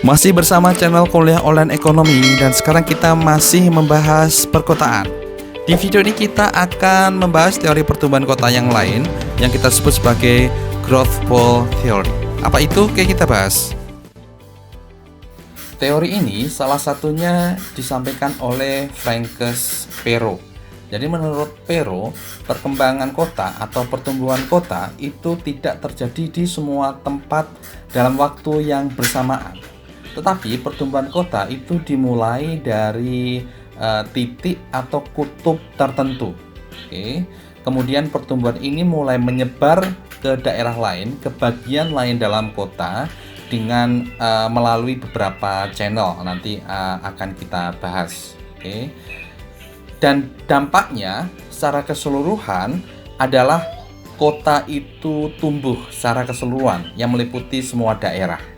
Masih bersama channel Kuliah Online Ekonomi dan sekarang kita masih membahas perkotaan. Di video ini kita akan membahas teori pertumbuhan kota yang lain yang kita sebut sebagai Growth Pole Theory. Apa itu? Oke, kita bahas. Teori ini salah satunya disampaikan oleh Frances Perrow. Jadi menurut Perrow, perkembangan kota atau pertumbuhan kota itu tidak terjadi di semua tempat dalam waktu yang bersamaan. Tetapi pertumbuhan kota itu dimulai dari titik atau kutub tertentu. Oke. Kemudian pertumbuhan ini mulai menyebar ke daerah lain, ke bagian lain dalam kota dengan melalui beberapa channel. Nanti akan kita bahas. Oke. Dan dampaknya secara keseluruhan adalah kota itu tumbuh secara keseluruhan yang meliputi semua daerah.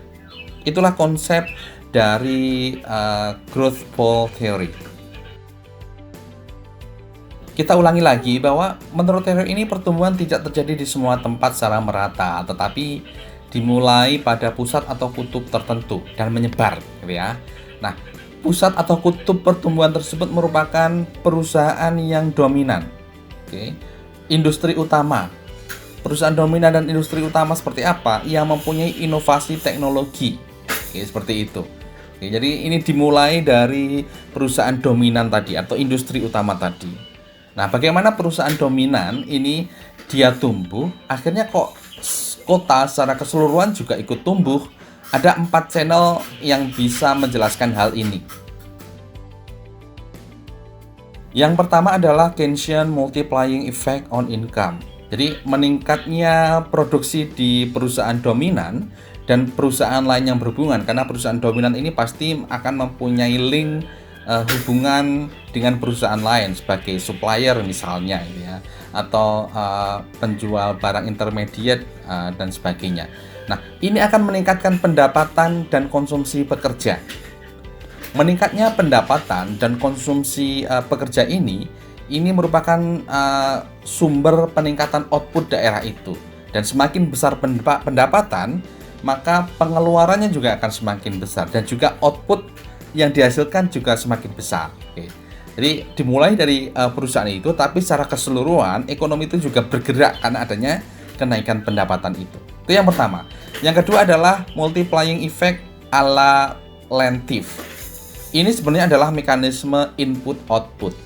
Itulah konsep dari Growth Pole Theory. Kita ulangi lagi bahwa menurut teori ini pertumbuhan tidak terjadi di semua tempat secara merata, tetapi dimulai pada pusat atau kutub tertentu dan menyebar, gitu ya. Nah, pusat atau kutub pertumbuhan tersebut merupakan perusahaan yang dominan. Oke. Industri utama. Perusahaan dominan dan industri utama seperti apa? Yang mempunyai inovasi teknologi. Oke, seperti itu. Oke, jadi ini dimulai dari perusahaan dominan tadi atau industri utama tadi. Nah, bagaimana perusahaan dominan ini dia tumbuh, akhirnya kok kota secara keseluruhan juga ikut tumbuh. Ada 4 channel yang bisa menjelaskan hal ini. Yang pertama adalah Keynesian Multiplying Effect on Income. Jadi meningkatnya produksi di perusahaan dominan dan perusahaan lain yang berhubungan, karena perusahaan dominan ini pasti akan mempunyai link hubungan dengan perusahaan lain sebagai supplier misalnya, ya, atau penjual barang intermediate dan sebagainya. Nah, ini akan meningkatkan pendapatan dan konsumsi pekerja. Meningkatnya pendapatan dan konsumsi pekerja ini merupakan sumber peningkatan output daerah itu, dan semakin besar pendapatan, maka pengeluarannya juga akan semakin besar dan juga output yang dihasilkan juga semakin besar. Oke. Jadi dimulai dari perusahaan itu, tapi secara keseluruhan ekonomi itu juga bergerak karena adanya kenaikan pendapatan itu. Itu yang pertama. Yang kedua adalah multiplying effect ala Lentiev. Ini sebenarnya adalah mekanisme input output.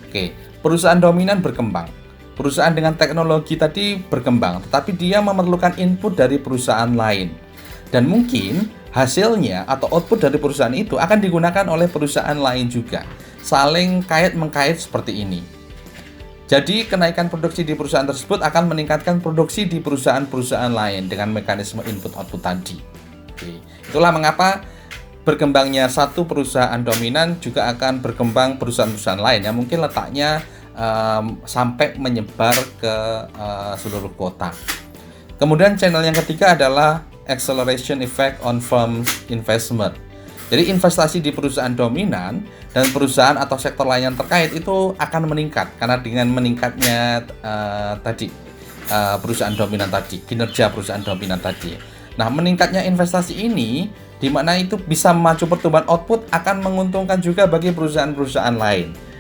Oke, perusahaan dominan berkembang. Perusahaan dengan teknologi tadi berkembang, tetapi dia memerlukan input dari perusahaan lain. Dan mungkin hasilnya atau output dari perusahaan itu akan digunakan oleh perusahaan lain juga. Saling kait-mengkait seperti ini. Jadi kenaikan produksi di perusahaan tersebut akan meningkatkan produksi di perusahaan-perusahaan lain dengan mekanisme input output tadi. Oke. Itulah mengapa berkembangnya satu perusahaan dominan juga akan berkembang perusahaan-perusahaan lain yang mungkin letaknya sampai menyebar ke seluruh kota. Kemudian channel yang ketiga adalah acceleration effect on firm investment. Jadi investasi di perusahaan dominan dan perusahaan atau sektor lain yang terkait itu akan meningkat karena dengan meningkatnya perusahaan dominan tadi, kinerja perusahaan dominan tadi. Nah, meningkatnya investasi ini di mana itu bisa memacu pertumbuhan output akan menguntungkan juga bagi perusahaan-perusahaan lain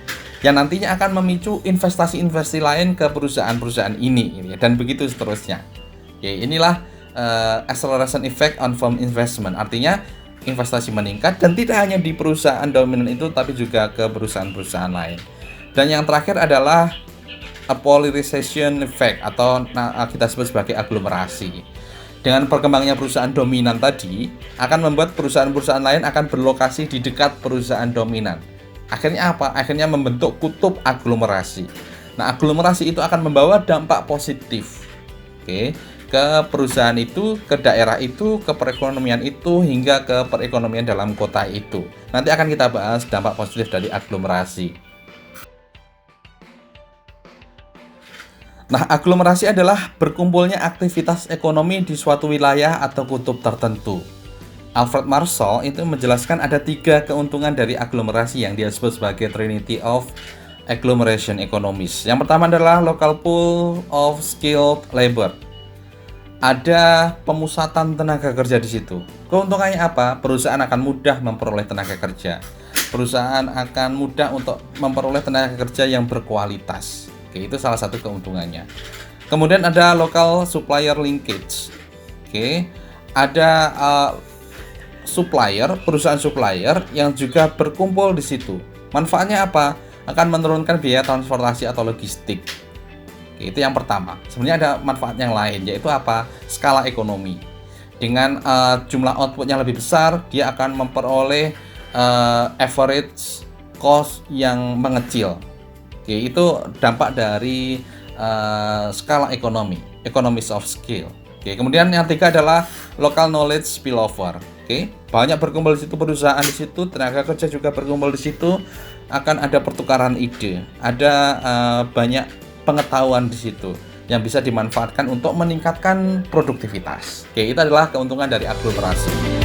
yang nantinya akan memicu investasi-investasi lain ke perusahaan-perusahaan ini, dan begitu seterusnya. Oke, inilah acceleration effect on firm investment. Artinya investasi meningkat dan tidak hanya di perusahaan dominan itu, tapi juga ke perusahaan-perusahaan lain. Dan yang terakhir adalah a polarization effect atau kita sebut sebagai aglomerasi. Dengan perkembangnya perusahaan dominan tadi akan membuat perusahaan-perusahaan lain akan berlokasi di dekat perusahaan dominan. Akhirnya apa? Akhirnya membentuk kutub aglomerasi. Nah, aglomerasi itu akan membawa dampak positif, oke, ke perusahaan itu, ke daerah itu, ke perekonomian itu, hingga ke perekonomian dalam kota itu. Nanti akan kita bahas dampak positif dari aglomerasi. Nah, aglomerasi adalah berkumpulnya aktivitas ekonomi di suatu wilayah atau kutub tertentu. Alfred Marshall itu menjelaskan ada 3 keuntungan dari aglomerasi yang dia sebut sebagai Trinity of Agglomeration Economies. Yang pertama adalah local pool of skilled labor. ada pemusatan tenaga kerja di situ. Keuntungannya apa? Perusahaan akan mudah memperoleh tenaga kerja. Perusahaan akan mudah untuk memperoleh tenaga kerja yang berkualitas. Oke, itu salah satu keuntungannya. Kemudian ada local supplier linkage. Oke, ada perusahaan supplier yang juga berkumpul di situ. Manfaatnya apa? Akan menurunkan biaya transportasi atau logistik. Oke, itu yang pertama. Sebenarnya ada manfaat yang lain, yaitu apa? Skala ekonomi. Dengan jumlah output yang lebih besar, dia akan memperoleh average cost yang mengecil. Oke, itu dampak dari skala ekonomi, economies of scale. Oke, kemudian yang ketiga adalah local knowledge spillover. Oke, banyak berkumpul di situ perusahaan di situ, tenaga kerja juga berkumpul di situ, akan ada pertukaran ide, ada banyak pengetahuan di situ yang bisa dimanfaatkan untuk meningkatkan produktivitas. Oke, itu adalah keuntungan dari aglomerasi.